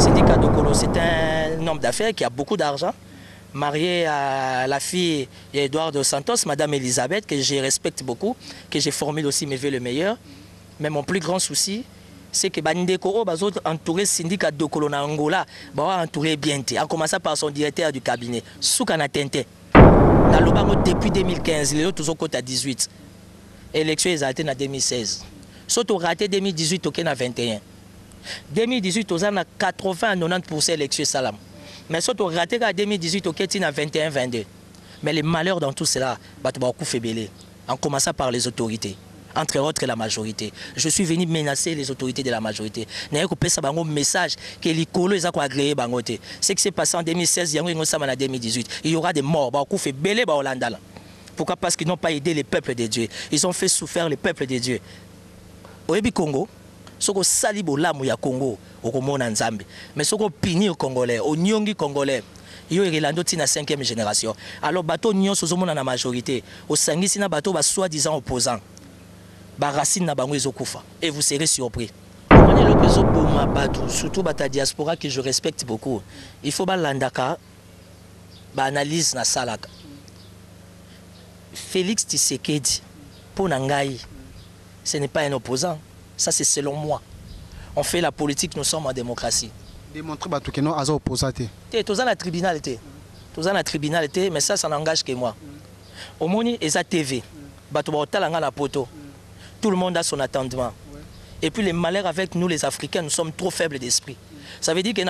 Syndicat Dokolo, c'est un homme d'affaires qui a beaucoup d'argent, marié à la fille d'Edouard dos Santos, Madame Elisabeth, que je respecte beaucoup, que j'ai formule aussi mes vœux le meilleur. Mais mon plus grand souci, c'est que Bandeko va entourer Syndicat Dokolo na Angola, va entourer bien, en commençant par son directeur du cabinet, Soukana Tente. Dans le depuis 2015, les autres sont à 18. L'élection est arrêtée en 2016. Surtout raté 2018 au 21. 2018 aux ans 80 à 90% élection salam. Mais surtout raté en 2018 au 21-22. Mais les malheurs dans tout cela, beaucoup fait belé. En commençant par les autorités. Entre autres la majorité. Je suis venu menacer les autorités de la majorité. N'a pas ça un message que les colos ont agréé bangote. Ce qui s'est passé en 2016, il y a en 2018. Il y aura des morts. Beaucoup fait belé ba Hollande. Pourquoi? Parce qu'ils n'ont pas aidé les peuples de Dieu. Ils ont fait souffrir les peuples de Dieu. Au Congo, ce que salibo lamu ya Congo, au Komona Nzambe. Mais ce que pini au Congolais, au Nyongi Congolais. Il y a la 5e génération. Alors bateau Nyon sous la majorité. Au Sangisi na bateau ba soi-disant opposants. Racine na bango ezokufa et vous serez surpris. Surtout la diaspora que je respecte beaucoup. Il faut balandaka analyse na salaka. Félix Tshisekedi pour Nangaï, ce n'est pas un opposant. Ça c'est selon moi. On fait la politique, nous sommes en démocratie. Démontrer que nous sommes opposants. Tous dans la tribunalité. Tous dans la tribunalité, mais ça n'engage que moi. Au Moni et sa TV. La poto. Tout le monde a son attendement. Et puis les malheurs avec nous les Africains, nous sommes trop faibles d'esprit. Ça veut dire que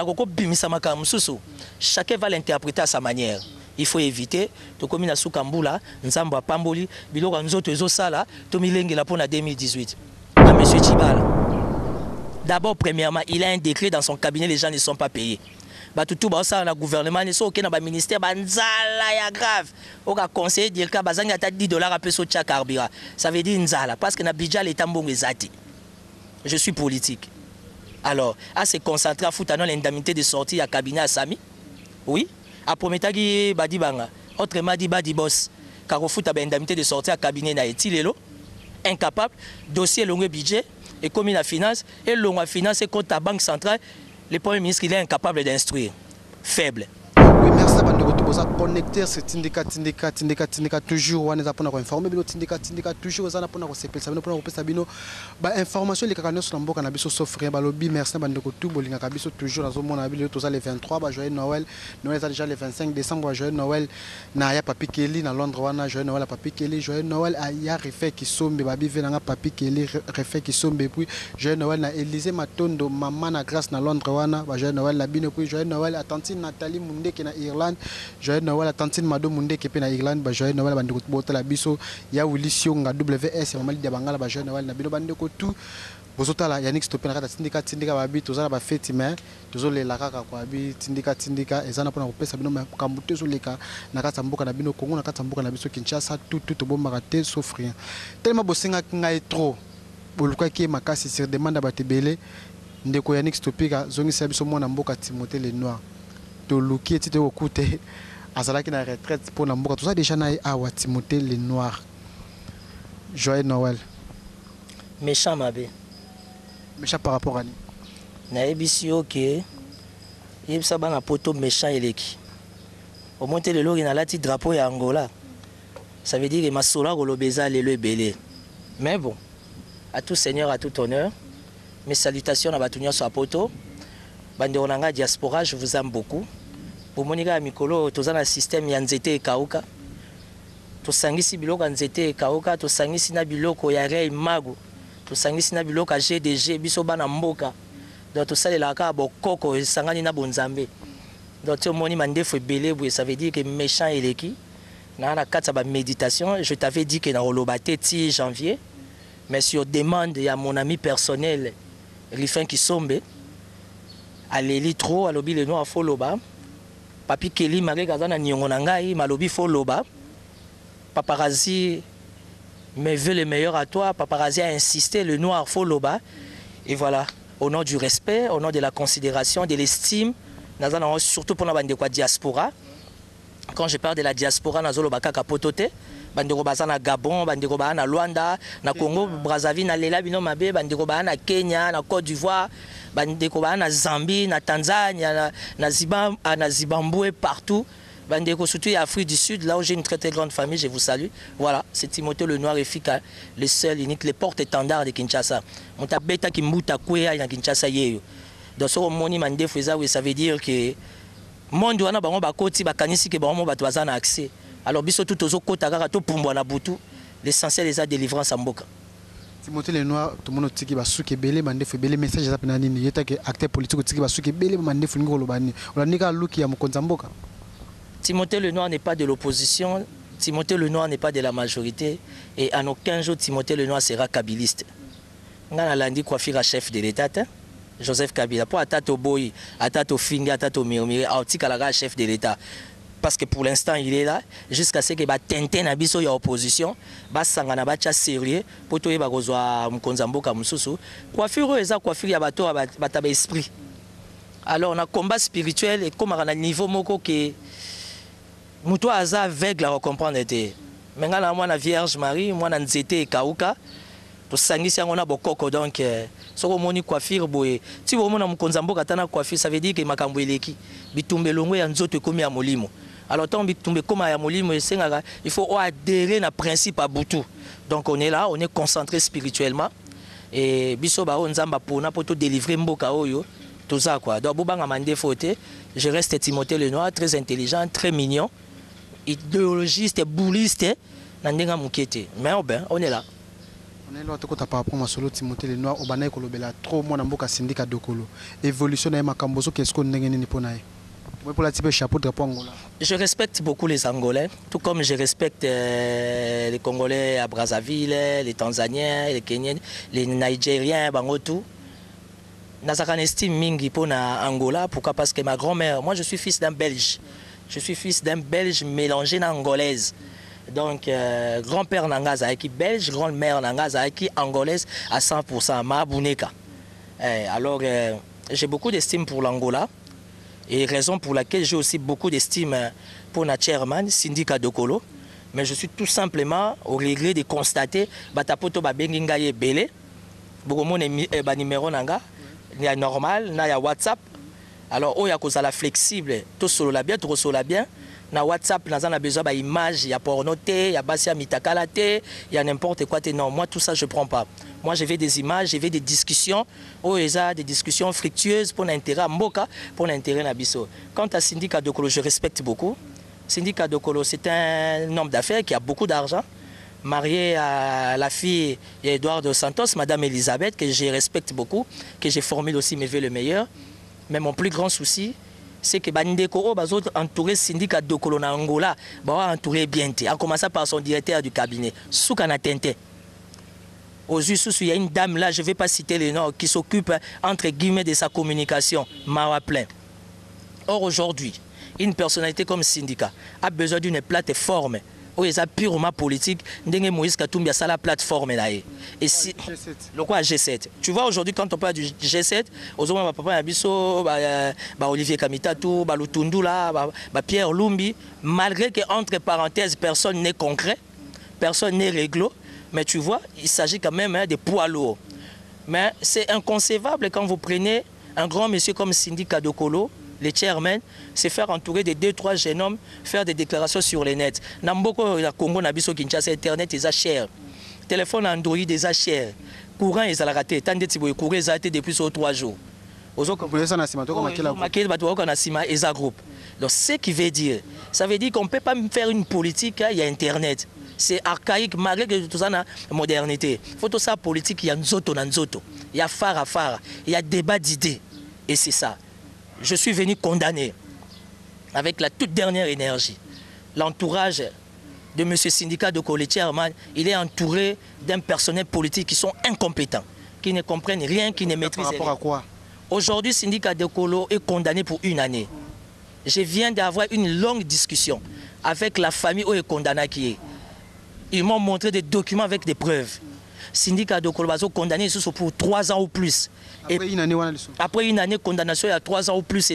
chacun va l'interpréter à sa manière. Il faut éviter de comme na Soukambula, Nzamba Pamboli, biloko nzoto ezosala, to milenge la pona 2018. À monsieur Tchibala. D'abord premièrement, il a un décret dans son cabinet, les gens ne sont pas payés. Tout ça le gouvernement ne sont aucun dans ministère banzala ya grave. Au conseiller dire que bazanga ta $10 à peu sur chaque carburant. Ça veut dire nzala parce que na budget l'état bon ezati. Je suis politique. Alors, à se concentrer à foutre dans l'indemnité de sortie à cabinet à Sami. Oui. À prometagi badi banga. Autrement dit badi boss. Car au foot à l'indemnité de sortie à cabinet na etilelo. Incapable. Dossier long budget et comme la finance et long finance et compte à banque centrale. Le Premier ministre il est incapable d'instruire. Faible. Oui, merci à vous de connecter ce syndicat toujours on est pour informer le syndicat toujours on a pour se penser pour sabino ba information les canaux sur mboka na biso s'offrir ba lobby merci bande ko tout bolinga ka biso toujours nazo mona bino tous les 23 ba joyeux Noël Noël déjà le 25 décembre joyeux Noël na ya Papi Kelly na Londres wana joyeux Noël à Papi Kelly joyeux Noël à ya refait qui sombe ba bive na Papi Kelly refait qui sombe puis joyeux Noël na Élysée Matondo maman na grâce na Londres wana ba joyeux Noël la bino puis joyeux Noël à tantine Nathalie Mundé qui na Irlande joyeux Noël à tantine Mado Mundé qui est na Irlande ba joyeux Noël bande ko bota la biso ya Willisio nga WS maman de bangala ba joyeux Noël na bino bande ko tout bozotala Yannick stopé na kata syndicat babi tozala ba fête mais tozolela kaka kwa bi syndicat ezana pona kopesa bino makambuté zoleka na kata mboka na bino Congo na kata mboka na biso Kinshasa tout bomba raté sauf rien tellement bosenga ngai trop boluka ki makasi sur demande ba tebele ndeko Yannick stopé ka zongisa biso mona mboka Timothée le Noir to luki etite okute azalaki na retraite pour na mboka toza déjà na awa Timothée le Noir. Joyeux Noël. Méchant mabe. Méchant par rapport à nous. Na ebisi ok. Yebisa bana poto méchant eleki. Au monte le lori na lati drapeau ya Angola. Ça veut dire que masola kolobeza lelo ebele. Mais bon, à tout seigneur, à tout honneur. Mes salutations à batunya sur poto. Bande onanga diaspora, je vous aime beaucoup. Pour monika mikolo tozana système ya nzete ekauka. Tosangisi biloko nzete ekauka, tosangisi na biloko ya rei mago. Tosangisi na biloko GDG biso bana mboka. Donc tout ça les laka bokoko sangani na bonzambe. Donc tu moni mandefo belé, ça veut dire que méchant eleki. Na na kata ba méditation, je t'avais dit que na olobate ti janvier. Mais sur demande ya mon ami personnel Rifin Kisombe aleli trop alobi le noir foloba. Papi Kelly Marie Kazana Nyongo Nangai malobi foloba. Paparazzi me veut le meilleur à toi. Paparazzi a insisté, le noir foloba. Et voilà, au nom du respect, au nom de la considération, de l'estime, surtout pour la bande de diaspora. Quand je parle de la diaspora, nazolo baka kapotote, bandeko baza na Gabon, bandeko baza na Luanda, na Congo Brazzaville, na lela bino mabe, bandeko baza na Kenya, na Côte d'Ivoire, bandeko baza na Zambie, na Tanzanie, na Zimbabwe, partout. Bandeko, surtout en Afrique du Sud, là où j'ai une très grande famille, je vous salue. Voilà, c'est Timothée le Noir efficace, le seul, unique, les porte-étendards de Kinshasa. On t'a bêta qui mouta kouya na Kinshasa yeyo. Donc ce moni mande feza, ça veut dire que monde wana bango bakoti bakanisi ke bango bato baza na accès. Alors biso tout ozo kota kaka to pumbwa na butu, l'essentiel est la délivrance en mboka. Timothée le Noir, tout le monde tiki basuki belé mande fe belé message za pena nini yeta ke acteur politique tiki basuki belé mande fe ngolo bani. Ola nika luki ya mokonza mboka. Timothée le Noir n'est pas de l'opposition, Timothée le Noir n'est pas de la majorité, et en aucun jour Timothée le Noir sera kabiliste. Ngana landi coiffira chef de l'État, Joseph Kabila, pour Atato Boy, Atato Fingi, Atato Miomiri, Aotikalaga chef de l'État. Parce que pour l'instant il est là, jusqu'à ce que Tenten Abiso y a opposition, Sangana Bacha sérieux, pour tout Bagozwa Mkonzamboka Msusu, coiffure eza coiffure ya bato bataba esprit. Alors on a combat spirituel et comme on a niveau moko que Moutou aza aveugle à comprendre été. Maintenant moi na Vierge Marie, moi na nzete et kauka. To sangisi yango na bokoko donc soko moni coiffure boye. Ti bo mona mukonzambo katana coiffure ça veut dire que makambo eleki. Bitumbe longo ya nzoto ekomi ya molimo. Alors tant bitumbe koma ya molimo esengaka, il faut adhérer na principe à Boutou. Donc on est là, on est concentré spirituellement et biso ba nzamba pona poto délivrer mboka oyo. Tout ça quoi. Donc bobanga mande faute, je reste Timothée le Noir, très intelligent, très mignon. Idéologiste, bouliste, Nandenga Moukete. Mais on est là. On est là, par rapport à solo Timothée le Noir, on est trop mon mboka syndicat Dokolo. Évolution na makambozo qu'est-ce qu'on n'est ni ponaï. Pour la type chapeau de Angola. Je respecte beaucoup les Angolais, tout comme je respecte les Congolais à Brazzaville, les Tanzaniens, les Kenyans, les Nigériens, Bangotou. Nazakan estime mingi pour Angola, pourquoi? Parce que ma grand-mère, moi je suis fils d'un Belge. Je suis fils d'un Belge mélangé d'angolaise. Donc, grand-père Nangaza qui belge, grand-mère Nangaza qui angolaise à 100%, ma Bouneka. Alors, j'ai beaucoup d'estime pour l'Angola. Et raison pour laquelle j'ai aussi beaucoup d'estime pour notre chairman, Syndicat Dokolo. Mais je suis tout simplement au regret de constater Batapoto Babenginga et Belé. Beaucoup de numéro Nanga, il y a normal, il y a WhatsApp. Alors, il y a cause la flexible, tout solo la bien, tout solo la bien. Na WhatsApp, on a besoin d'images, il y a pornoté, il y a bassia mitakalate, il y a n'importe quoi. Non, moi tout ça je prends pas. Moi je veux des images, je veux des discussions. Oh, il y a des discussions fructueuses pour l'intérêt à Mboka, pour l'intérêt à Bisso. Quant à Syndicat Dokolo, je respecte beaucoup. Syndicat Dokolo, c'est un homme d'affaires qui a beaucoup d'argent. Marié à la fille d'Eduardo Santos, Madame Elisabeth, que je respecte beaucoup, que j'ai formé aussi mes vœux le meilleur. Mais mon plus grand souci, c'est que Bandeko va entourer Syndicat Dokolo na Angola, va entourer bien, en commençant par son directeur du cabinet, Soukana Tente. Aux yeux, il y a une dame là, je ne vais pas citer le nom, qui s'occupe entre guillemets de sa communication, Mawa Plein. Or aujourd'hui, une personnalité comme Syndicat a besoin d'une plateforme où ils ont purement politique, Ndenge Moïse Katumbi a la plateforme là. Et si le quoi G7. Tu vois aujourd'hui quand on parle du G7, aujourd'hui papa Abisso, Olivier Kamitatou, Lutundu là, Pierre Lumbi, malgré que entre parenthèses personne n'est concret, personne n'est réglo, mais tu vois, il s'agit quand même de poids lourds. Mais c'est inconcevable quand vous prenez un grand monsieur comme Syndicat Dokolo, les chairmen, c'est faire entourer de 2-3 jeunes hommes, faire des déclarations sur les nets. Namboko, la Congo, Nabiso, Kinshasa, Internet, ils ont cher. Téléphone Android, ils ont cher. Courant, ils ont raté. Tant de petits courant, ils ont été depuis 3 jours. Donc, ce qui veut dire, ça veut dire qu'on ne peut pas faire une politique, il y a Internet. C'est archaïque, malgré que tout ça la modernité. Il faut tout ça politique, il y a nzoto, il y a phare, il y a débat d'idées. Et c'est ça. Je suis venu condamner avec la toute dernière énergie. L'entourage de M. Syndicat Dokolo Chairman, il est entouré d'un personnel politique qui sont incompétents, qui ne comprennent rien, qui ne maîtrisent rien. Par rapport à quoi? Aujourd'hui, Syndicat Dokolo est condamné pour 1 année. Je viens d'avoir une longue discussion avec la famille où est condamné qui est. Ils m'ont montré des documents avec des preuves. Syndicat Dokolo est condamné pour 3 ans ou plus. Après une année de condamnation, il y a 3 ans ou plus,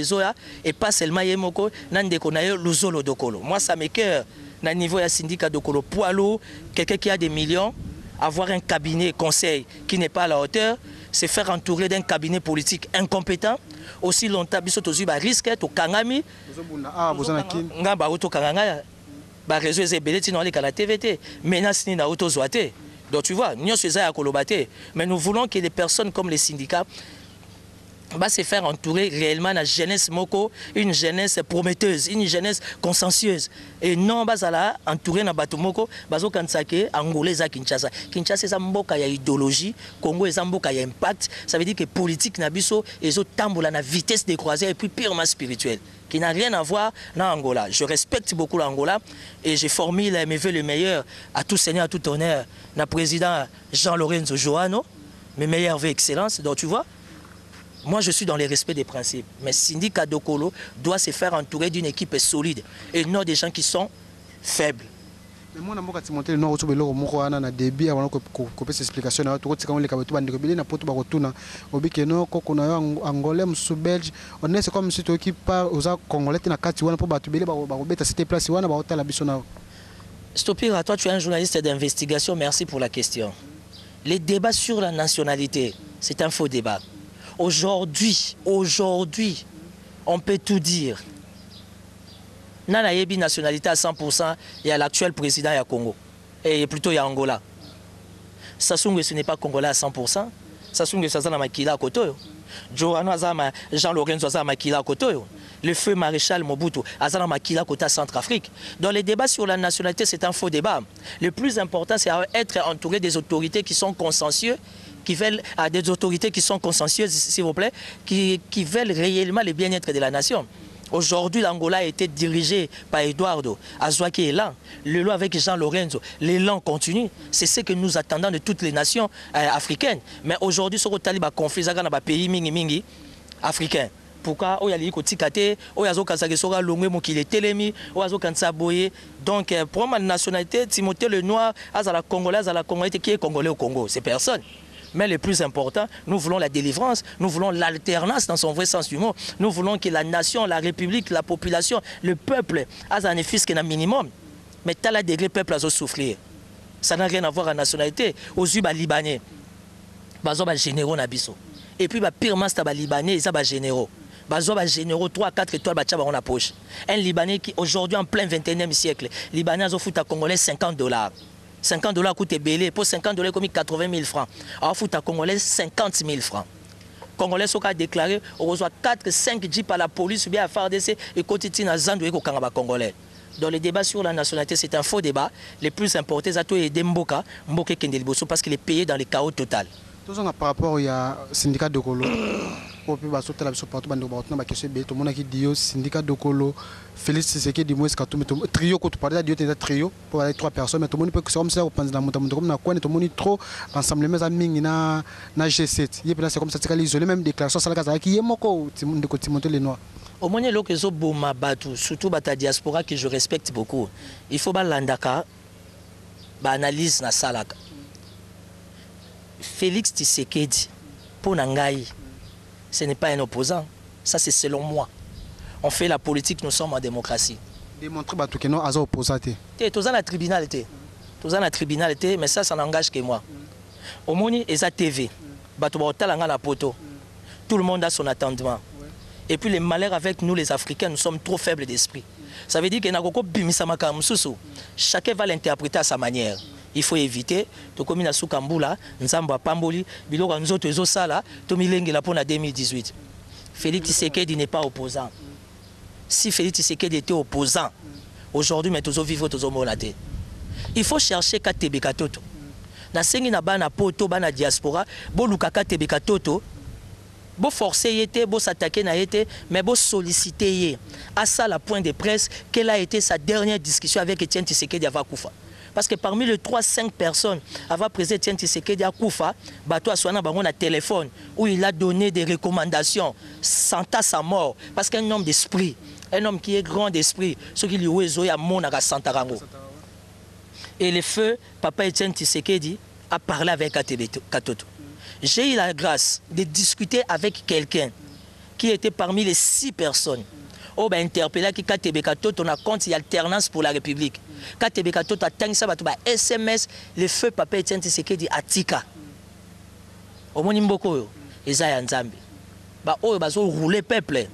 et pas seulement Yemoko, Nandeko Nayo, Luzolo Dokolo. Moi, ça m'écoeure na niveau ya syndicat de Kolo Poilo, quelqu'un qui a des millions, avoir un cabinet conseil qui n'est pas à la hauteur, se faire entourer d'un cabinet politique incompétent, aussi longtemps biso tozu ba risque to kangami nga ba auto kanganga ba réseau ezebele tino ali kala TVT menace ni na auto zoate. Donc tu vois, nous sommes à Kolobate, mais nous voulons que les personnes comme les syndicats va se faire entourer réellement la jeunesse moko, une jeunesse prometteuse, une jeunesse consciencieuse. Et non, bazala entourer na bato moko, bazo kansake angolais à Kinshasa. Kinshasa c'est mboka ya idéologie, Congo est mboka ya impact. Ça veut dire que politique na biso ezo tambola na vitesse de croisière et puis purement spirituelle, qui n'a rien à voir dans Angola. Je respecte beaucoup l'Angola et je formule mes vœux le meilleur à tout seigneur, à tout honneur, na président Jean-Lorenzo Joano, mes meilleurs vœux excellence. Donc tu vois, moi, je suis dans les respects des principes. Mais Syndicat Dokolo doit se faire entourer d'une équipe solide et non des gens qui sont faibles. Mais moi, je monté le nord, je suis débit avant que cette explication. Je suis allé à Angolais, Belge. On est comme si tu occupes aux Congolais qui ont pour battre cette place. Stopir, à toi, tu es un journaliste d'investigation. Merci pour la question. Les débats sur la nationalité, c'est un faux débat. Aujourd'hui, on peut tout dire. Nana yebi nationalité à 100%, il y a l'actuel président du Congo. Et plutôt il y a Angola. Sassou ce n'est pas congolais à 100%. Sassou Nguesso c'est Makila à côté. Jean-Lorenzo c'est Makila à côté. Le feu maréchal Mobutu c'est Makila à côté à Centrafrique. Dans les débats sur la nationalité, c'est un faux débat. Le plus important, c'est être entouré des autorités qui sont consensueuses, qui veulent à des autorités qui sont consciencieuses, s'il vous plaît, qui veulent réellement le bien-être de la nation. Aujourd'hui, l'Angola a été dirigé par Eduardo Azoaki Elan, l'élan avec Jean Lorenzo. L'élan continue. C'est ce que nous attendons de toutes les nations africaines. Mais aujourd'hui, ce que a conflit dans les pays mingi africains. Pourquoi il y a les kotikate, il y a des gens qui sont télémi, il y a des gens boyé. Donc, pour ma nationalité, Timothée le Noir, la Congolaise, qui est Congolais au Congo, c'est personne. Mais le plus important, nous voulons la délivrance, nous voulons l'alternance dans son vrai sens du mot. Nous voulons que la nation, la république, la population, le peuple ait un fisc un minimum. Mais tel a degré peuple à souffrir. Ça n'a rien à voir avec la nationalité. Aux yeux libanais, ils sont généraux nabiso. Et puis pire master libanais, ils sont généraux. Ils sont généraux 3-4 étoiles dans la poche. Un Libanais qui aujourd'hui en plein 21e siècle, Libanais a foutu à Congolais $50. $50 coûte belé, pour $50 comme 80 000 francs. Alors, il faut à Congolais 50 000 francs. Congolais sont déclarés, on reçoit 4-5 jeeps à la police ou bien à FARDC et quotidien à Zandoué au Congolais. Dans les débats sur la nationalité, c'est un faux débat. Le plus important, c'est de Mboka Kendeliboso parce qu'il est payé dans le chaos total. Par rapport au syndicat de Kolo, syndicat de Kolo, Félix Tshisekedi dit trio, quand tu parlais de trio pour les 3 personnes, mais tout le monde peut que c'est comme ça, on pense dans mon comme tout le monde trop ensemble, mais amis na G7. C'est comme ça, c'est isolé, même déclaration, ça la qui est moko, Timothée le Noir. Au moins, le réseau Boma Batu, surtout la diaspora que je respecte beaucoup, il faut que l'andaka analyse na salaka. Félix Tshisekedi, pour Nangaï, ce n'est pas un opposant. Ça, c'est selon moi. On fait la politique, nous sommes en démocratie. Démontrer que nous sommes opposants. Tous dans la tribunalité. Tous dans la tribunalité, mais ça n'engage que moi. Au Moni, ils ont TV. Tout le monde a son attendement. Et puis les malheurs avec nous, les Africains, nous sommes trop faibles d'esprit. Ça veut dire que chacun va l'interpréter à sa manière. Il faut éviter, comme na Soukambula, Nzamba Pamboli, Biloko Nzoto Ezosala, Tomilenge la pour 2018. Félix Tshisekedi n'est pas opposant. Si Félix Tshisekedi était opposant, aujourd'hui, mais tous vivre tous monate. Il faut chercher Katebe Katoto. Na sengi na bana poto bana diaspora, bo lukaka Katebe Katoto, bo forcer yete, bo s'attaquer na yete, mais bo solliciter yé. À ça la point de presse, quelle a été sa dernière discussion avec Etienne Tshisekedi Avakoufa. Parce que parmi les 3-5 personnes, avant président Etienne Tshisekedi à Koufa, Bato Aswana Bangon a téléphone où il a donné des recommandations sans à sa mort. Parce qu'un homme d'esprit, un homme qui est grand d'esprit, ce qui lui est à Monara Santarango. Et le feu, papa Etienne Tshisekedi a parlé avec Katoto. J'ai eu la grâce de discuter avec quelqu'un qui était parmi les 6 personnes. oh ben interpellé qui Katebeka Toto on a compte il y a alternance pour la République. Katebeka Toto a tant ça ba SMS le feu papa Etienne Tshisekedi atika. Au moni mboko eza ya Nzambe. Ba oyo bazo rouler peuple.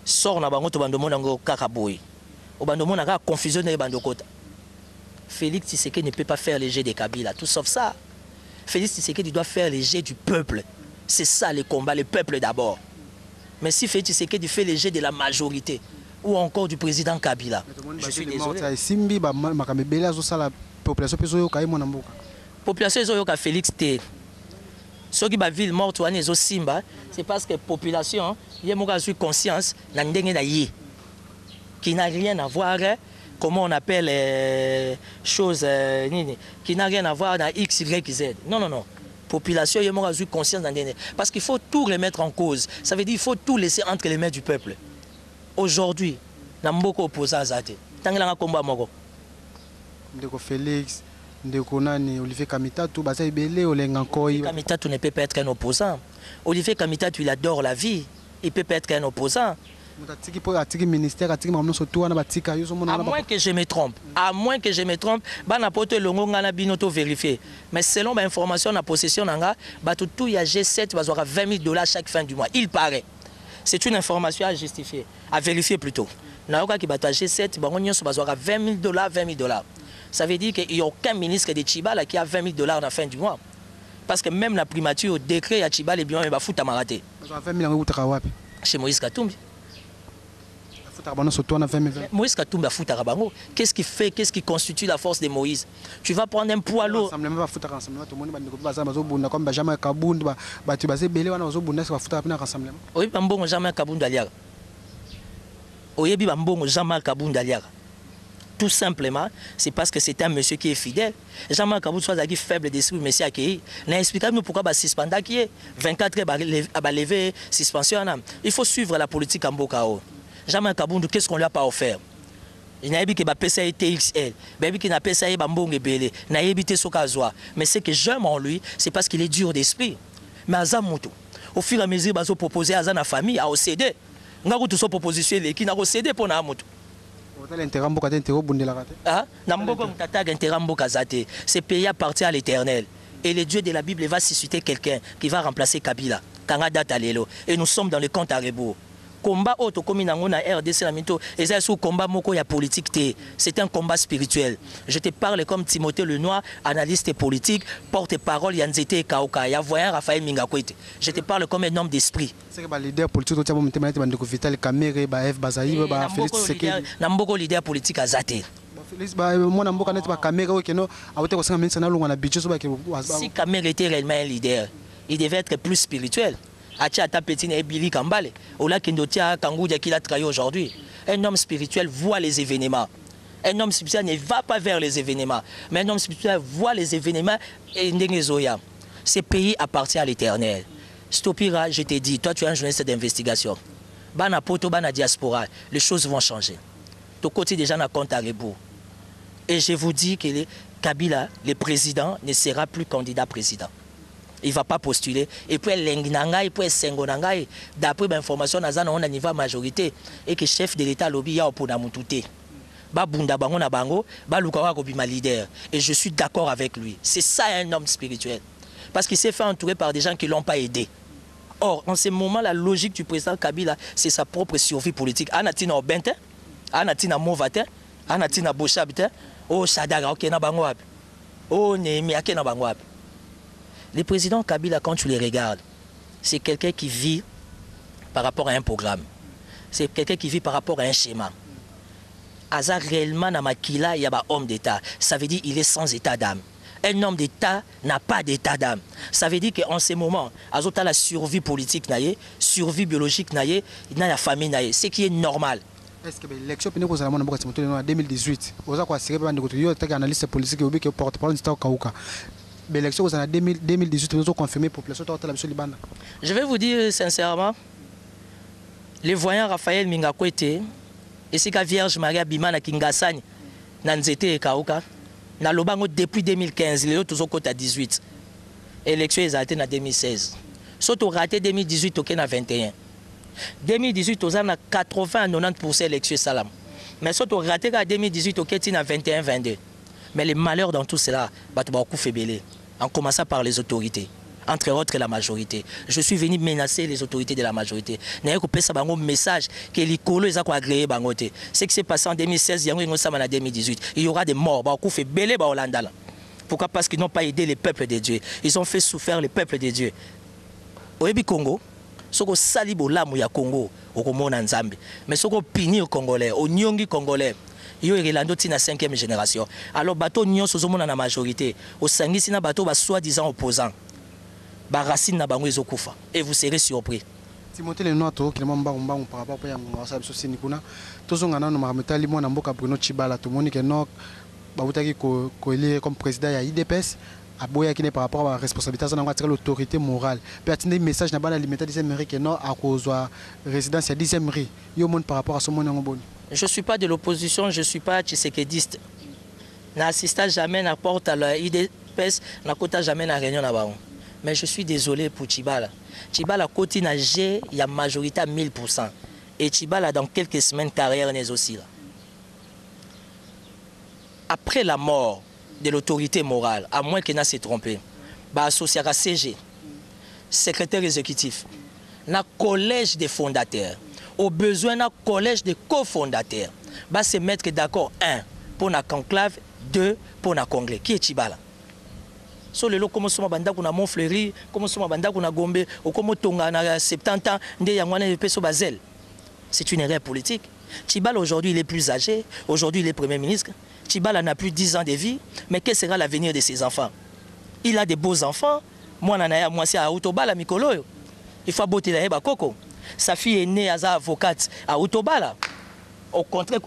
Sort na bango to bando mona ngo kaka boy. Au bando mona ka confusion na bando kota. Félix Tshisekedi ne peut pas faire les jets de Kabila, tout sauf ça. Félix Tshisekedi doit faire les jets du peuple. C'est ça le combat, le peuple d'abord. Mais si Félix Tshisekedi fait les jets de la majorité, ou encore du président Kabila, je suis désolé. La population est Félix T. Ceux qui ont ville morte, c'est parce que la population a conscience qui n'a rien à voir, comment on appelle les choses, qui n'a rien à voir dans X, Y, Z. Non, non, non. Population, il y a conscience parce qu'il faut tout remettre en cause. Ça veut dire qu'il faut tout laisser entre les mains du peuple. Aujourd'hui, il y a beaucoup d'opposants à Zate. Tant qu'il y a un combat, Félix, Olivier Kamitatou, Kamitatou ne peut pas être un opposant. Olivier Kamitatou, il adore la vie. Il ne peut pas être un opposant. À moins que je me trompe, vérifier. Mais selon ma information, la possession, il y a G7, il y a 20 000 $ chaque fin du mois. Il paraît. C'est une information à justifier, à vérifier plutôt. Il y a G7, il y a 20 000 $, 20 000 $. Ça veut dire qu'il n'y a aucun ministre de Tchibala qui a 20 000 $ à la fin du mois. Parce que même la primature, au décret, à Tchibala, il va foutre à Maraté. Chez Moïse Katumbi. Moïse Katumbi a foutu à Rabango. Qu'est-ce qui fait, qu'est-ce qui constitue la force de Moïse? Tu vas prendre un poids lourd. Oui, Bambongo jamais Kabunda Aliaga. Oui, Bambongo jamais Kabunda Aliaga. Tout simplement, c'est parce que c'est un monsieur qui est fidèle. Jean-Marc Kabou soit faible d'esprit, monsieur accueilli. N'expliquez-nous pourquoi il suspend qui est 24 heures à lever suspension. Il faut suivre la politique en Bokao. Jean-Marc Kabou, qu'est-ce qu'on lui a pas offert? Il n'a pas dit qu'il a PSA TXL, il n'a pas PSA Bambong Belé, il n'a pas dit Sokazoa. Mais ce que j'aime en lui, c'est parce qu'il est dur d'esprit. Mais Azamoto, au fur et à mesure, il a proposé à la famille, à OCD. Il a une proposition qui n'a OCD pour Namoto. Ce pays appartient à l'Éternel. Et le Dieu de la Bible va susciter quelqu'un qui va remplacer Kabila. Et nous sommes dans le compte à rebours. Combat auto comme na RDC na minto et c'est sous combat moko ya politique c'est un combat spirituel. Je te parle comme Timothée Lenoir, analyste politique, porte-parole Yanzete Kauka, ya voyant Raphaël Mingakwete. Je te parle comme un homme d'esprit. C'est que leader politique to Vital Kamerhe ba F Bazaï ba Félix Tshisekedi. Na mboko leader politique azate. Félix ba mona mboka net ba Kamerhe okeno abote ko 5 minutes na longa na budget so ba ke. Si Kamerhe était réellement un leader, il devait être plus spirituel. Atia Petit et Billy Kambale, Ola Kindotia Kangoudia qui l'a trahi aujourd'hui. Un homme spirituel voit les événements. Un homme spirituel ne va pas vers les événements. Mais un homme spirituel voit les événements et Ndengezoya. Ce pays appartient à l'Éternel. Stopira, je t'ai dit, toi tu es un journaliste d'investigation. Bana poto, bana diaspora, les choses vont changer. Ton côté déjà n'a compte à rebours. Et je vous dis que Kabila, le président, ne sera plus candidat président. Il ne va pas postuler. Et puis, d'après l'information, on a un niveau majorité. Et que le chef de l'État lobby a pour Namutouté. Et je suis d'accord avec lui. C'est ça un homme spirituel. Parce qu'il s'est fait entourer par des gens qui ne l'ont pas aidé. Or, en ce moment, la logique du président Kabila, c'est sa propre survie politique. Anatina Obente, Anatina Movate, Anatina Bochabite, oh Shadaga, ok, na bangwab. Oh Némi, ok, na bangwab. Le président Kabila, quand tu les regardes, c'est quelqu'un qui vit par rapport à un programme. C'est quelqu'un qui vit par rapport à un schéma. Aza réellement na makila, il y a un homme d'État. Ça veut dire qu'il est sans état d'âme. Un homme d'État n'a pas d'état d'âme. Ça veut dire qu'en ce moment, Azota la survie politique, survie biologique, il y a la famille, ce qui est normal. Est-ce que l'élection en 2018, vous avez analyste politique et porte-parole de Kauka. L'élection en 2018, vous avez confirmé pour la population libanaise. Je vais vous dire sincèrement, les voyants Raphaël Mingakwete et c'est que Vierge Maria Bimana Kingasani, Nanzete et Kauka, na lobango depuis 2015, les autres ont à 18. L'élection est arrêtée en 2016. Sauf raté 2018 au 21. 2018, on a 80 à 90% d'élections salam. Mais si on raté en 2018, on a 21-22. Mais les malheurs dans tout cela, beaucoup fait belé. En commençant par les autorités. Entre autres la majorité. Je suis venu menacer les autorités de la majorité. Je n'ai un message que les colos ont agréé. Ce qui s'est passé en 2016, il y a en 2018. Il y aura des morts. Beaucoup fait belé en Hollande. Pourquoi? Parce qu'ils n'ont pas aidé les peuples de Dieu. Ils ont fait souffrir les peuples de Dieu. Au Congo, ce que salibo lamu ya Congo, au Komona Nzambe. Mais ce que pini au Congolais, au Nyongi Congolais. Il y a la 5e génération. Alors, bateau Nyon Sozomona na majorité. Au Sangisi na bateau, soi-disant opposant. Racine na bango ezokufa et vous serez surpris. Timothée Lenoato qui m'a mbambo par rapport à ngasa biso sinikuna tozonga na mametali mwana mboka Bruno Tshibala to moni que no babutaki ko élire comme président ya IDPS aboya qui n'est par rapport à la responsabilité dans l'autorité morale peut atteindre message na bana limité 10e mairie que no à cause résidence ya 10e mairie yo monde par rapport à ce monde ngoboni. Je suis pas de l'opposition, je suis pas tshisekediste. N'assiste jamais na porte à la IDPS, na kota jamais na réunion na baon. Mais je suis désolé pour Tshibala. Tshibala côté nagé, il y a majorité à 1000%. Et Tshibala dans quelques semaines carrière n'est aussi là. Après la mort de l'autorité morale, à moins qu'il n'a s'est trompé, associé à CG, secrétaire exécutif, na collège des fondateurs, au besoin na collège des cofondateurs, se mettre d'accord 1 pour la conclave, 2 pour la congrès. Qui est Tshibala? So lelo comme soma banda kuna Montfleury, comme soma banda kuna Gombe, ou comme tonga na 70 ans, nde yangwana peso bazel. C'est une erreur politique. Tshibala aujourd'hui il est plus âgé, aujourd'hui il est premier ministre. Tshibala n'a plus 10 ans de vie, mais quel sera l'avenir de ses enfants? Il a des beaux enfants. Moi nanaya moi c'est à Outobala mikolo. Il faut botter la eba koko. Sa fille est née à avocate à Outobala. Au contraire,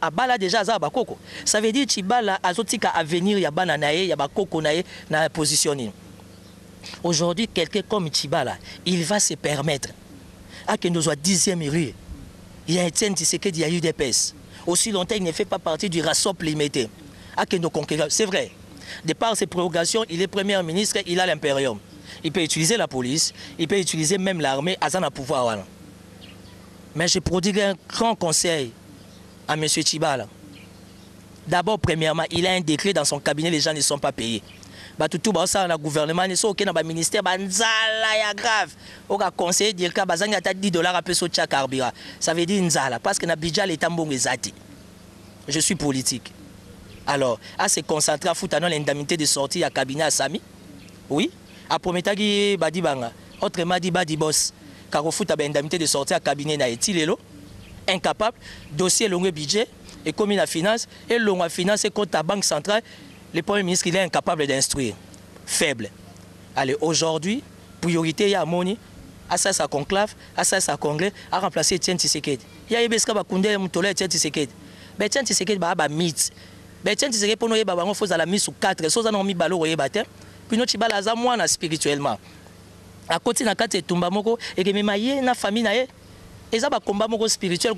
Abala déjà à Bakoko. Ça veut dire que Tshibala a un avenir, il y a Bananae, il y a Bakoko na positionné. Aujourd'hui, quelqu'un comme Tshibala, il va se permettre à que nous soyons 10e rue. Il y a Etienne Tshisekedi, il y a UDPS. Aussi longtemps, il ne fait pas partie du RASOP limité. À que nos conquérants, c'est vrai. De par ses prérogations, il est premier ministre, il a l'impérium. Il peut utiliser la police, il peut utiliser même l'armée, à son pouvoir. Mais je prodigue un grand conseil à M. Tshibala. D'abord, premièrement, il a un décret dans son cabinet, les gens ne sont pas payés. Tout ça, le gouvernement, le ministère, c'est grave. On a conseillé de dire que $10 à peu de carburant. Ça veut dire Nzala, parce que le budget est bon. Je suis politique. Alors, à se concentrer à foutre l'indemnité de sortie à cabinet à Sami. Oui. À Prometagi Badibanga. Autrement dit, Badibos. Car au foot a indemnité de sortie à cabinet na etilelo. Incapable. Dossier long budget. Et comme il a finance. Et long finance et compte la banque centrale. Le Premier ministre, il est incapable d'instruire. Faible. Allez, aujourd'hui, priorité, il y a Moni, à ça, ça conclave, à ça, ça congrès, à remplacer Etienne Tshisekedi. Il y a Ebeska Bakounde, Moutola, Etienne Tshisekedi. Mais Etienne Tshisekedi, il y a mythe. Mais Etienne Tshisekedi, pour nous, il y a la mise sous 4, soit on a mis balo, puis nous, il y a moins spirituellement. À côté de la carte, il y a et que même la famille, il y a un combat spirituel,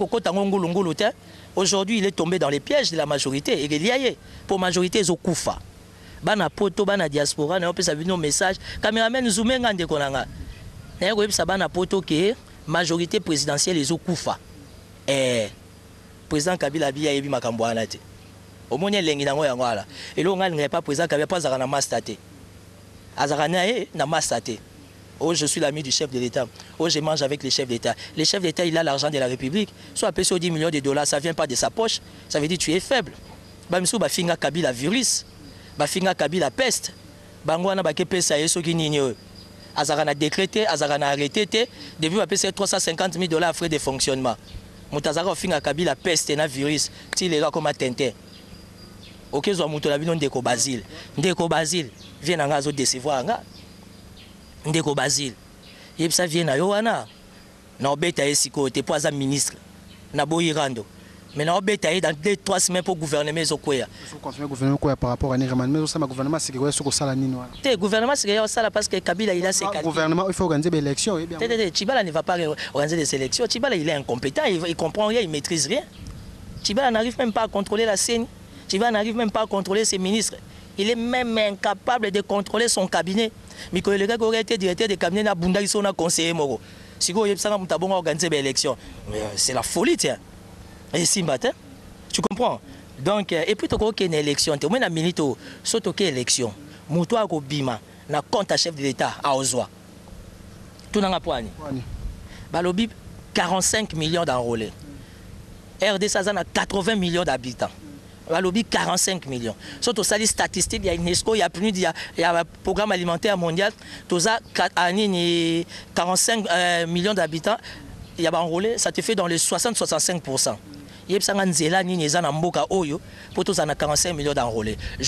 aujourd'hui, il est tombé dans les pièges de la majorité. Et il y a pour la majorité, ils ont koufa. Bana poto, bana diaspora, on peut savoir nos messages. Caméraman, zoomé, ngande konanga. N'ayez pas bana poto que majorité présidentielle, ils ont koufa. Et président Kabila Biya yebi makambwana te. Au moins, il y a un peu. Et là, on n'a pas président Kabila, pas à mastaté. Azarana na mastaté. Oh, je suis l'ami du chef de l'État. Oh, je mange avec les chefs d'État. Le chef d'État, il a l'argent de la République. Soit payé sur 10 millions de dollars, ça ne vient pas de sa poche. Ça veut dire que tu es faible. Bamsou, Bafinga Kabila virus. Bafinga Kabila peste. Bangwana Bakepe Sayeso Guinigno. Azarana décrété, Azarana arrêté. Depuis, on payer 350 000 dollars à frais de fonctionnement. Moutazara Finga Kabila peste et virus. Il est là comme un tintin. Ok, zo Moutola Bino Ndeko Basile. Ndeko Basile. Viens à Ngazo décevoir. Ndeko Basile. Et ça vient à Yoana. Na obeta esiko te pas un ministre. Na boirando. Mais na obeta dans 2-3 semaines pour gouvernement Zokoya. Faut continuer gouvernement quoi par rapport à Niraman mais aussi le gouvernement c'est que sur sala nino. Le gouvernement c'est que ça parce que Kabila il a ses qualités. Le gouvernement il faut organiser des élections et bien. Tchibala ne va pas organiser des élections. Tchibala il est incompétent, il comprend rien, il maîtrise rien. Tchibala n'arrive même pas à contrôler la scène. Tchibala n'arrive même pas à contrôler ses ministres. Il est même incapable de contrôler son cabinet. Mais quand le gars aurait été directeur de cabinet, il a conseiller Moro. Si vous avez organisé l'élection, c'est la folie, tiens. Et si matin, tu comprends? Donc, et puis, tu as une élection, tu as une minute, surtout une élection. Moutou a bima, na compte à chef de l'État à Ozoa. Tout n'a pas Balobi, 45 millions d'enrôlés. RDC a 80 millions d'habitants. Balobi, 45 millions. Surtout ça, les statistiques, il y a UNESCO, il y a plus, il y a un programme alimentaire mondial, tout ça, 45 millions d'habitants, il y a enrôlé, ça te fait dans les 60-65%. Je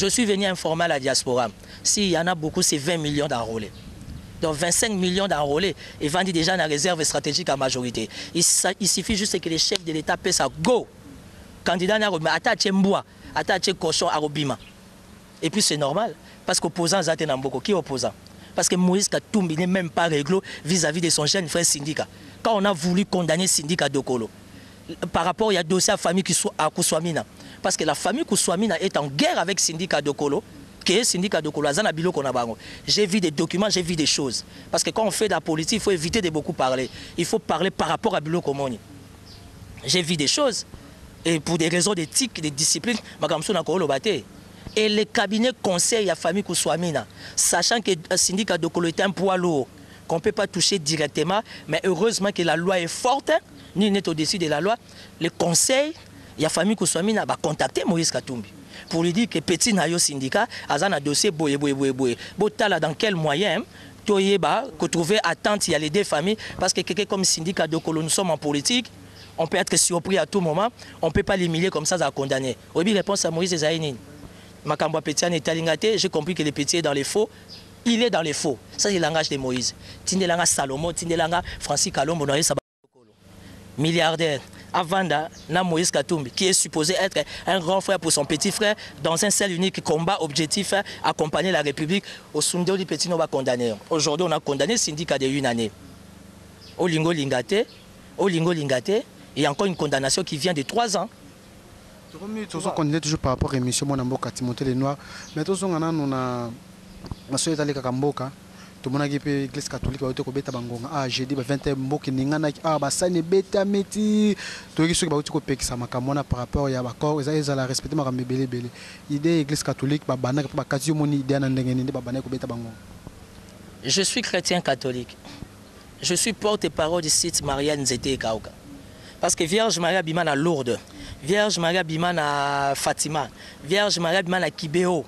suis venu informer la diaspora. S'il y en a beaucoup, c'est 20 millions d'enrôlés. Donc 25 millions d'enrôlés et vendus déjà dans la réserve stratégique à majorité. Il suffit juste que les chefs de l'État paient ça. Go! Candidat n'a pas attaché Mboua, attaché Cochon à Robima. Et puis c'est normal. Parce qu'opposant Zate Namboko, qui est opposant? Parce que Moïse Katumbi n'est même pas réglo vis-à-vis de son jeune frère syndicat. Quand on a voulu condamner syndicat Dokolo, par rapport, il y a dossier à la famille à Kouswamina. Parce que la famille Kouswamina est en guerre avec syndicat Dokolo. J'ai vu des documents, j'ai vu des choses. Parce que quand on fait de la politique, il faut éviter de beaucoup parler. Il faut parler par rapport à Bilo Komoni. J'ai vu des choses. Et pour des raisons d'éthique, de discipline, et les cabinets conseillent la famille Kouswamina, sachant que le syndicat Dokolo est un poids lourd, qu'on ne peut pas toucher directement, mais heureusement que la loi est forte, ni n'est au-dessus de la loi, le conseil, la famille Kouswamina va contacter Moïse Katumbi pour lui dire que petit nayo syndicat a un dossier boye. Dans quel moyen que trouver attente il y a les deux familles parce que quelqu'un comme syndicat de Colo, nous sommes en politique, on peut être surpris à tout moment, on ne peut pas l'humilier comme ça à condamner. Oui, réponse à Moïse Zaïnine. Makamba Pétian est alingaté, j'ai compris que le petit est dans les faux. Il est dans les faux. Ça c'est le langage de Moïse. Tindelanga Salomon, Tindelanga Francis Kalombo, milliardaire. Avanda, na Moïse Katumbi, qui est supposé être un grand frère pour son petit frère, dans un seul unique combat objectif, accompagner la République, au Sundo du Petit, on va condamner. Aujourd'hui, on a condamné le syndicat de 1 année. Au Lingo Lingate, il y a encore une condamnation qui vient de 3 ans. Nous sommes condamnés toujours par rapport à l'émission Monamboka, Timothée Lenoir, mais nous sommes en Kakamboka. Tout le monde a dit que l'Église catholique a été bêta bangonga. Ah, j'ai dit 20 mboki ningana ah bah ça ne bêta meti. Tout ce qui va être coupé ça makamona par rapport à l'accord, ils allaient respecter ma ramé belé belé. Idée l'Église catholique bah banana que pas quasi mon idée n'andengeni bah banana que bêta bangonga. Je suis chrétien catholique. Je suis porte-parole du site Marianne Zété Kauka. Parce que Vierge Maria Bimana Lourdes, Vierge Maria Bimana Fatima, Vierge Maria Bimana Kibéo,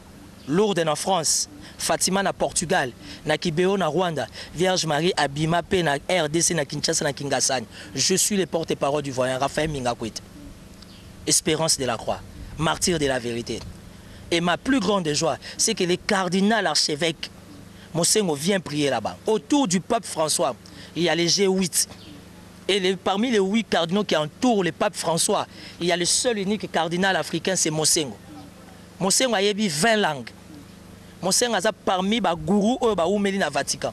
Lourdes en France. Fatima na Portugal, na Kibéo na Rwanda, Vierge Marie Abima P na RDC na Kinshasa na Kingasani. Je suis le porte-parole du voyant Raphaël Mingakwit. Espérance de la croix, martyr de la vérité. Et ma plus grande joie, c'est que le cardinal archevêque Monsengo vient prier là-bas. Autour du pape François, il y a les G8. Et parmi les 8 cardinaux qui entourent le pape François, il y a le seul unique cardinal africain, c'est Monsengo. Monsengo a yebi 20 langues. Monsengo a parmi les gourous ou na Vatican.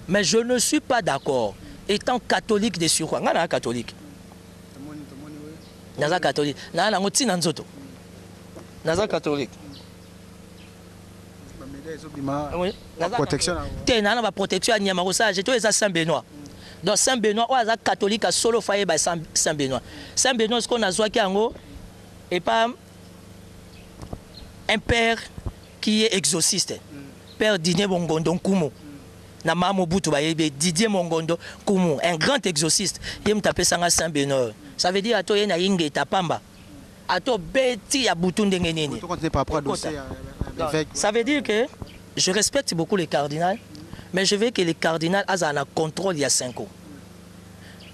Mais je ne suis pas d'accord. Étant catholique de surcroît, je suis catholique. Je suis catholique. Je suis catholique. Protection. Protection à Niamarosa, j'ai trouvé ça Saint-Benoît. Donc Saint-Benoît, on est catholique à solo faillé by Saint-Benoît. Saint-Benoît, ce qu'on a joué et pas un père qui est exorciste. Père Didier Mongondo Koumo. Didier Mongondo Koumo, un grand exorciste. Il me tapé ça à Saint-Benoît. Ça veut dire à toi, il y a une tapamba. À toi, bêti à Boutoun Dengenini. Ça veut dire que je respecte beaucoup les cardinals, mais je veux que les cardinals aient un contrôle il y a 5 ans.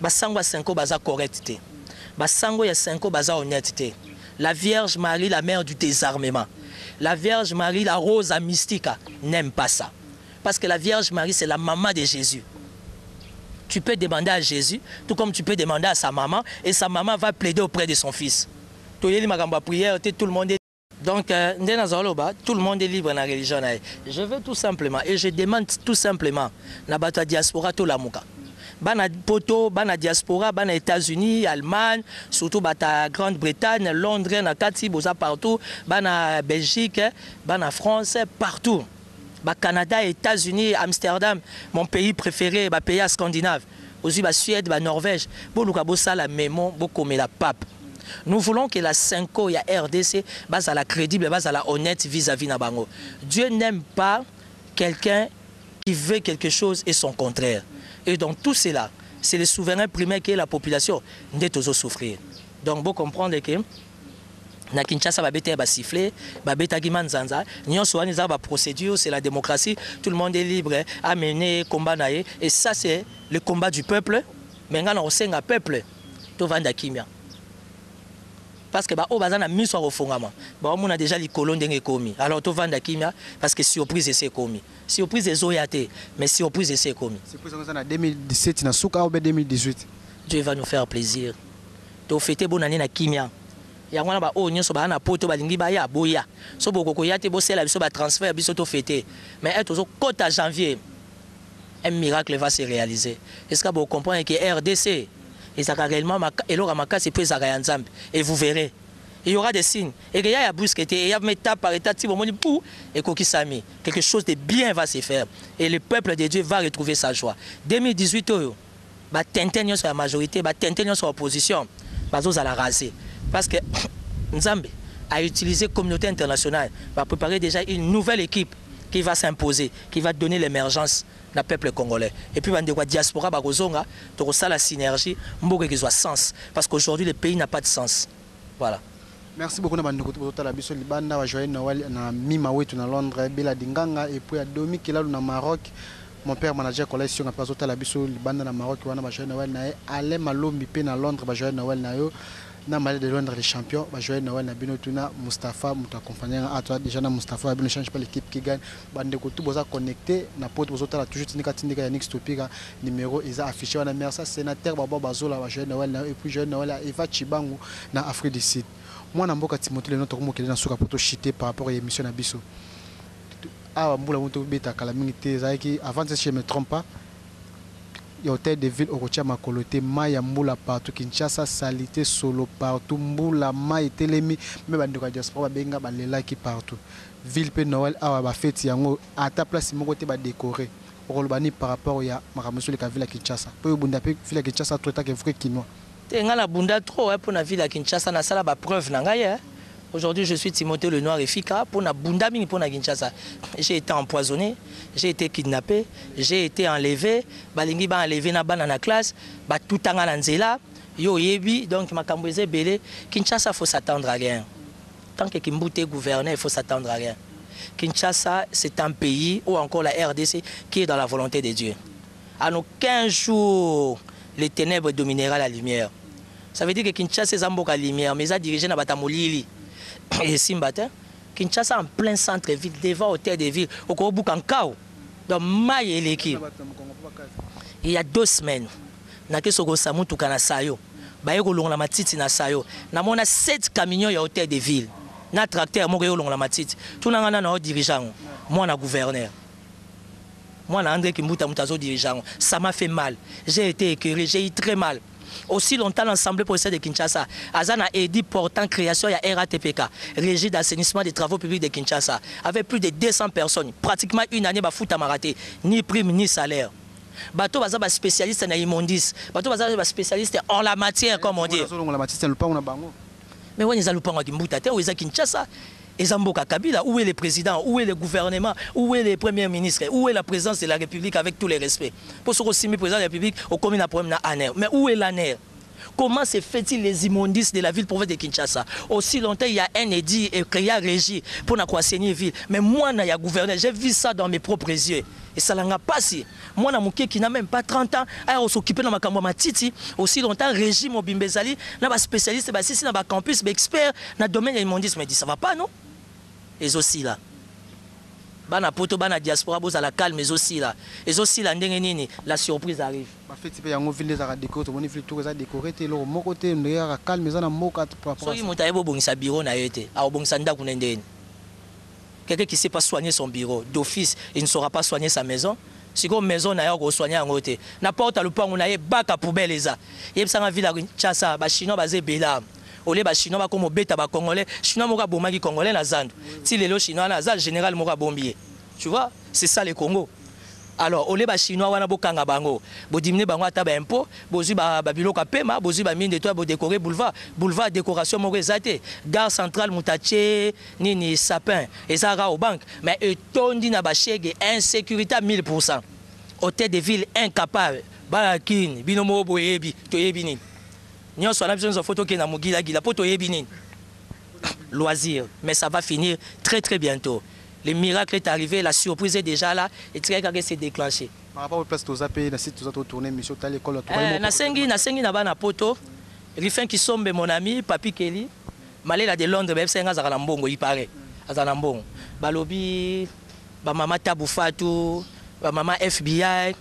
Basango 5 ans, baza correctité. Basango il y a 5 ans, baza honnêteté. La Vierge Marie, la mère du désarmement. La Vierge Marie, la rose à mystica, n'aime pas ça. Parce que la Vierge Marie, c'est la maman de Jésus. Tu peux demander à Jésus, tout comme tu peux demander à sa maman, et sa maman va plaider auprès de son fils. Tout le monde est... Donc, tout le monde est libre dans la religion. Je veux tout simplement, et je demande tout simplement, na diaspora tout la mouka. Bana poto, bana diaspora, bana États-Unis, Allemagne, surtout bata Grande-Bretagne, Londres, na Kati, boza partout, bana Belgique, bana France, partout. Ba Canada, États-Unis, Amsterdam, mon pays préféré, ba pays scandinave. aussi la Suède, la Norvège, la mémo, la pape. Nous voulons que la 5 et la RDC base à la crédible, base à la honnête vis-à-vis de Bango. Dieu n'aime pas quelqu'un qui veut quelque chose et son contraire. Et dans tout cela, c'est le souverain primaire qui est la population qui doit souffrir. Donc, vous comprenez que na Kinshasa babete ba siffler babeta ki manzanza nyonso wana za ba procédure, c'est la démocratie, tout le monde est libre à mener combat naé, et ça c'est le combat du peuple. Mais ngana osenga peuple to vanda kimia parce que ba o bazana miso refongama ba on a déjà les colons ndenge komi, alors to vanda kimia parce que surprise c'est komi, surprise ezoyate, mais surprise c'est komi. Surprise en 2017 na suka ou 2018 Dieu va nous faire plaisir to fêter bonne année na kimia. Il y a un peu de poto balingi ba ya boya so boko ya te bosela biso ba transfert biso to fêter, mais être au côté à janvier un miracle va se réaliser. Est-ce que vous comprenez que RDC et ça réellement et l'aura makasi peut ça nzambe, et vous verrez il y aura des signes et qu'il y a bousqueté, il y a étape par étape si bon pour et kokisami quelque chose de bien va se faire et le peuple de Dieu va retrouver sa joie. 2018 ba tenten sur la majorité, ba tenten sur l'opposition, bazo à la raser. Parce que Nzambe a utilisé la communauté internationale, va préparer déjà une nouvelle équipe qui va s'imposer, qui va donner l'émergence du peuple congolais. Et puis, la diaspora, la synergie, qui soit sens. Parce qu'aujourd'hui, le pays n'a pas de sens. Voilà. Merci beaucoup. Joyeux Noël na Mimawetu na Londres, Bela Dinganga, et puis à Domi qui est là au Maroc. Mon père manager collection a passé à la biso Libanda na Maroc, Joyeux Noël na Alain Malombi pe na Londres, Joyeux Noël na yo. Na malade de Londres les champions, Joyeux Noël na bino tuna Mustafa muta accompagner à toi déjà na Mustafa bino change pas l'équipe qui gagne bande ko tout boza connecté na pote bozota la toujours tindika ya Nix Topika numéro isa affiché na merci sénateur Baba Bazola Joyeux Noël na et puis Joyeux Noël à Eva Chibangu na Afrique du Sud. Moi na mboka Timothée le notre mokele na suka poto chité par rapport à l'émission na biso. Ah mbula muto beta kala mingi zaki avant si je me trompe pas. Hôtel de ville au ma coloté Maya Mboula partout Kinshasa salité solo partout Mboula Maya Telemi même bandeko diaspora benga balela qui partout ville pe Noël awa ba fête yango à ta place mon côté ba décorer rolbani par rapport ya makamuso le ville à Kinshasa po bunda pe ville à Kinshasa tout que vrai kinois te ngala bunda trop pour na ville à Kinshasa na sala ba preuve na ngai. Aujourd'hui, je suis Timothée le Noir et Fika pour na bunda mingi pour na Kinshasa. J'ai été empoisonné, j'ai été kidnappé, j'ai été enlevé, balingi ba enlevé na bana na classe, ba tutanga na nzela, yo yebi donc makambo eze belé. Kinshasa faut s'attendre à rien. Tant que Kimbouté gouverneur, il faut s'attendre à rien. Kinshasa, c'est un pays ou encore la RDC qui est dans la volonté de Dieu. À nos 15 jours, les ténèbres domineront la lumière. Ça veut dire que Kinshasa c'est Zamboka lumière, mais ça dirigé na batamolili. Et Simbata, Kinshasa en plein centre-ville, devant hôtel de ville, au Kobukankao, dans Maï et l'équipe. Il y a 2 semaines, Nake Sogo Samutu Kanasayo, Bayego Long la Matiti Nasayo, Namona 7 camions à hôtel de ville, na tracteur Moréo Long la Matiti, tout le monde a dirigeant, moi na gouverneur. Moi, André Kimbuta Mutazo dirigeant, ça m'a fait mal. J'ai été écœuré, j'ai eu très mal. Aussi longtemps l'Assemblée provinciale de Kinshasa, Azan a édit portant création de RATPK, Régie d'assainissement des travaux publics de Kinshasa, avec plus de 200 personnes, pratiquement une année, Bafouta Maraté, ni prime ni salaire. Bato baza ba spécialiste na immondice, bato baza ba spécialiste en la matière comme on dit. Mais où est Zalupango Kimbuta, où est Kinshasa? Ezamboka Kabila, où est le président, où est le gouvernement, où est le premier ministre, où est la présidence de la République avec tous les respects. Pour ce que le président de la République, au commun a problème à ANER. Mais où est l'ANER? Comment se fait-il les immondices de la ville province de Kinshasa? Aussi longtemps, il y a un édit et il y a régie pour assainir la ville. Mais moi, il y a gouverneur, j'ai vu ça dans mes propres yeux. Et ça n'a pas si. Moi, qui n'a même pas 30 ans, a s'occuper de ma Matiti. Aussi longtemps, régime au Bimbezali, n'a pas spécialiste, n'a pas campus, expert dans le domaine de l'immondice. Mais dit, ça va pas, non? Et aussi là. Bana poto bana diaspora boza la calme mais aussi là. Et aussi là ndenge nini la surprise arrive. Ba fait type yango ville za décorer to moni ville tout za décorer te lo moko te ndeka calme za na moka pour rapport. Soki muta ebo bongisa bureau na yote. A bongisa ndako ndeni. Quelqu'un qui ne sait pas soigner son bureau d'office, il ne saura pas soigner sa maison. Si comme maison na yo ko soigner en côté. Na porte le pango na ye baka poubelle eza. Yebsanga ville Kinshasa ba chinois bazé bela. Olé ba chinois ba comme beta ba congolais, chinois moka bomaki congolais na zandu. Ti lelo chinois na zal général moka bombier. Tu vois, c'est ça le Congo. Alors, au lieu de chinois, on a beaucoup de bango. Bo diminuer bango ata ba impôt, bozu ba biloko pema, bozu ba mine de toi, bo décorer boulevard, boulevard décoration mo rezate, gare centrale mutache, nini sapin, et ça ra au banque, mais etondi na ba chege insécurité à 1000%. Hôtel de ville incapable, balakin, binomo boyebi, to yebini. Nyon so na besoin de photo qui na mugila gila poto yebini. Loisir, mais ça va finir très très bientôt. Le miracle est arrivé, la surprise est déjà là et très carré s'est déclenché. Par rapport aux places de Zapé, na site de tourner mission à l'école. Na sengi na bana poto. Rifin qui sombe mon ami Papi Kelly. Malé la de Londres, ben c'est un azara mbongo il paraît. Azara mbongo. Balobi, ba mama Taboufatu, ba mama FBI,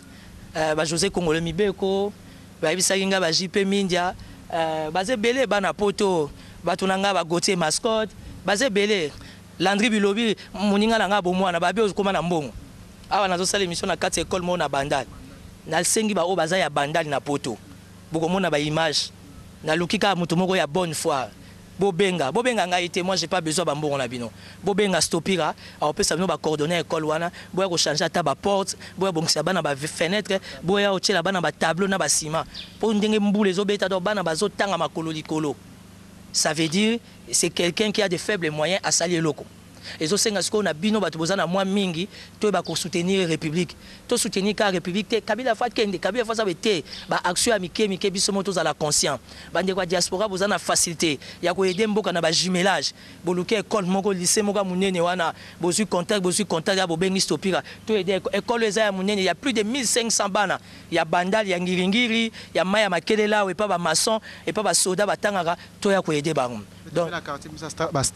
ba José Congolais Mibeko, ba ibisaginga ba JP Mindia, ba ze belé bana poto, ba tunanga ba Gauthier Mascotte, ba ze belé. Landry Bilobi moninga langa bomwana babe okoma na mbongo awa nazo sala émission na 4 école mona bandal na sengi ba o baza ya bandal na poto boko mona ba image na lukika mutu moko ya bonne foi bobenga ngai te, moi j'ai pas besoin ba mbongo na bino bobenga stopira a opesa bino ba coordonner école wana boya ko changer ta ba porte boya bongisa bana ba fenêtre boya o tshela bana ba tableau na ba ciment po ndenge mbule zo beta do bana bazo tanga makolo likolo. Ça veut dire c'est quelqu'un qui a de faibles moyens à salir locaux. Et zo senga sko na bino bato bozana moi mingi to ba ko soutenir république. To soutenir ka république te kabila fa kende kabila fa sa bete ba action amike biso moto za la conscient. Bande kwa diaspora bozana facilité ya ko aider mboka na ba jumelage. Boluke école moko lycée moko munene wana bozu contact ya bobengi stopira. To aider école eza ya munene il y a plus de 1500 bana. Ya bandal ya ngiringiri ya maya makelela et pas ba maçon et pas ba soda batangaka to ya ko aider bango. Donc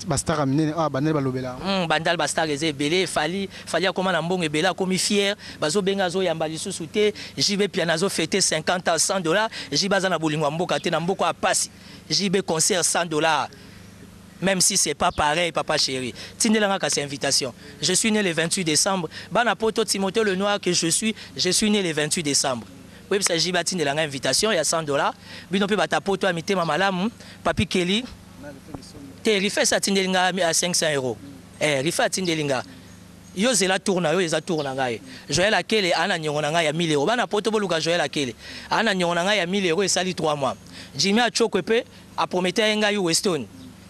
bastar amine ah banel balobela bandal bastar eze belé fali akoma na mbongo ebela komi fier bazo benga zo yamba lisusu te jibe piano zo fêter 50 à $100 jiba za na bolingo mboka te na mboko a pasi jibe concert $100 même si c'est pas pareil papa chéri tindelanga ka c'est invitation. Je suis né le 28 décembre bana poto Timothée le noir que je suis né le 28 décembre. Oui, ça jiba tindelanga invitation il y a $100 bino pe bata poto a mitema malamu Papi Kelly Rifa sa tindelinga à 500 €. Rifa tindelinga. Yo zela tourna yo eza tourna ngai. Joël Akele ana nyonga ngai ya 1000 €. Bana poto boluka Joël Akele. Ana nyonga ngai ya 1000 € et sali 3 mois. Jimmy Achoko pe a prometté ngai Weston.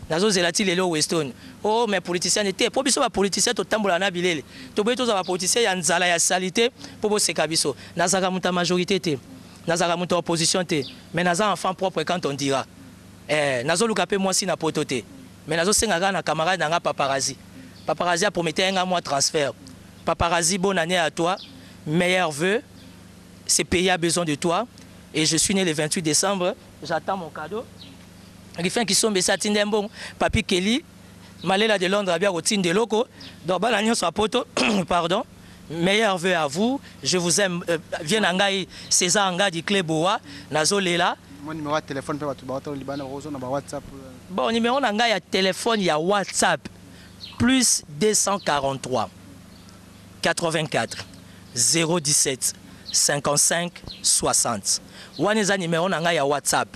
Nazo zela ti lelo Weston. Oh mais politicien était po biso ba politicien to tambola na bilele. To boye to za ba politicien ya nzala ya salité po bo seka biso. Nazaka muta majorité te. Nazaka muta opposition te. Mais naza enfant propre quand on dira. Nazo luka pe moi si na poto te. Mais nazo senga na camarade nanga paparazzi. Paparazzi a prometté un mois transfert. Paparazzi, bonne année à toi. Meilleurs vœux. Ce pays a besoin de toi. Et je suis né le 28 décembre. J'attends mon cadeau. Rifin qui sont bessa tindembon. Papi Kelly. Malela de Londres a bien routine de loco. Donc bananion soit poto. Pardon. Meilleurs vœux à vous. Je vous aime. Viens Nangai César Anga di Kleboa. Nazo Lela. Mon numéro de téléphone WhatsApp. Bon, numéro de téléphone, il y a WhatsApp. Plus 243 84 017 55 60. Waneza numéro il y a WhatsApp.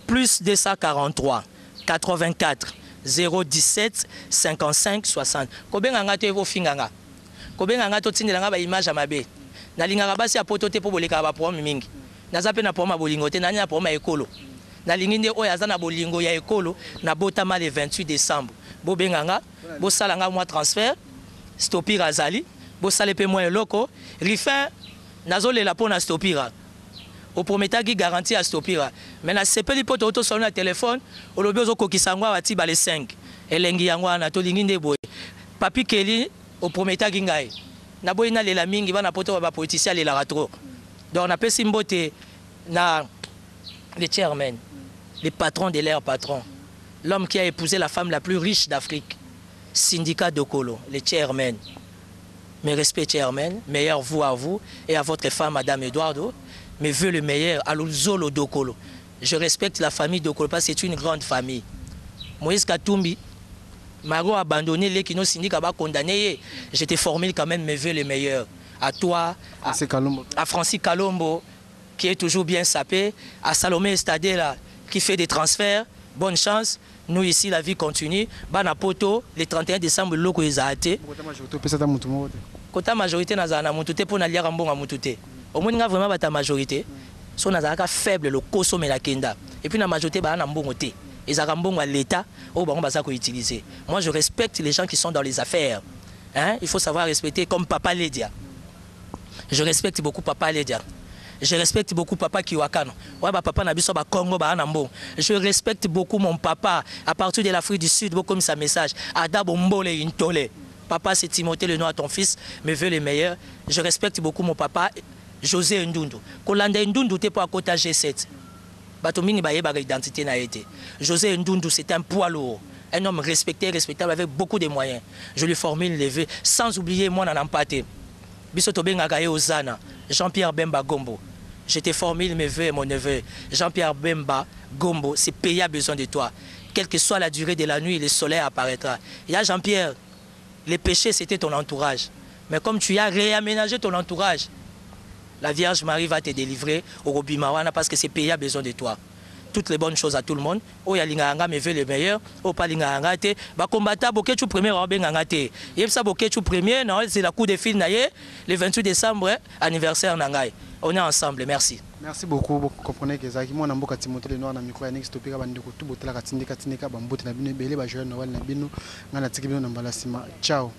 Plus 243 84 017 55 60. Kobenga nga to evo finganga. Kobenga nga to tindela ba image mabe. Na linga basi apotote po boleka ba problème mingi. Naza pe na problème bolingo te nani na problème ekolo. Na lingi nde oyo aza na bolingo ya ekolo na botama le 28 décembre. Bo benganga, bo salanga moi transfert, stopira azali, bo sale pe moi eloko, rifin nazolela po na stopira. O prometa ki garantie à stopira. Mais na sepeli po to solo na téléphone, o lobi ozo kokisa ngwa wati ba le 5. Elengi yangwa na to lingi nde boye. Papi Kelly o prometa ki ngai. Na boye na lela mingi bana poto ba politicien lela ratro. Donc on appelle Simbote na les chairmen, les patrons de leurs patrons. L'homme qui a épousé la femme la plus riche d'Afrique. Syndicat Dokolo, les chairmen. Mes respects chairmen, meilleur vous à vous et à votre femme, Madame Eduardo. Mais veux le meilleur à l'Uzolo Dokolo. Je respecte la famille Dokolo parce que c'est une grande famille. Moïse Katumbi, Maro abandonné, les qui nous syndicat va condamner. J'étais formé quand même, mes vœux le meilleur. À toi, à Francis Kalombo, qui est toujours bien sapé, à Salomé Estadela, qui fait des transferts. Bonne chance. Nous ici, la vie continue. Banapoto, le 31 décembre, l'eau est arrêté. Kota majorité na zana mututé pour na liara mbonga mututé. Au moins nga vraiment bata majorité. So na zaka faible le koso me la kenda. Et puis la majorité ba na mbongo te. Les arambons à l'État, au bon bazar qu'on utilise. Moi je respecte les gens qui sont dans les affaires. Hein? Il faut savoir respecter comme Papa Ledia. Je respecte beaucoup Papa Ledia. Je respecte beaucoup Papa Kiwakano. Ouais, bah, Papa Nabiso ba Congo ba Anambo. Je respecte beaucoup mon papa à partir de l'Afrique du Sud, beaucoup comme sa message. Ada Bombole Intole. Papa, c'est Timothée, le nom à ton fils, me veut le meilleur. Je respecte beaucoup mon papa, José Ndundu. Kolanda Ndundu, t'es pas à côté G7. Batomini Baye Baga identité n'a été. José Ndundu, c'est un poids lourd. Un homme respecté, respectable, avec beaucoup de moyens. Je lui formule les vœux, sans oublier moi dans l'empathé. Bisotobe Ngagaye Ozana, Jean-Pierre Bemba Gombo. Je te formule mes vœux et mon neveu. Jean-Pierre Bemba Gombo, ce pays a besoin de toi. Quelle que soit la durée de la nuit, le soleil apparaîtra. Il y a Jean-Pierre, les péchés c'était ton entourage. Mais comme tu as réaménagé ton entourage, la Vierge Marie va te délivrer au Robimawana parce que ce pays a besoin de toi. Toutes les bonnes choses à tout le monde. Oh ya linganga me veut le meilleur. Oh pas linganga te. Ba combattant bokechu premier robenganga te. Yebsa bokechu premier non c'est la coup de fil naie le 28 décembre anniversaire nangai. On est ensemble. Merci. Merci beaucoup. Vous comprenez que Zaki moi namboka Timothée le noir na micro ya next topic bande ko tout botela katindika tindika bambote na bino belé ba joyeux Noël na bino ngana tikibino na mbalasima. Ciao.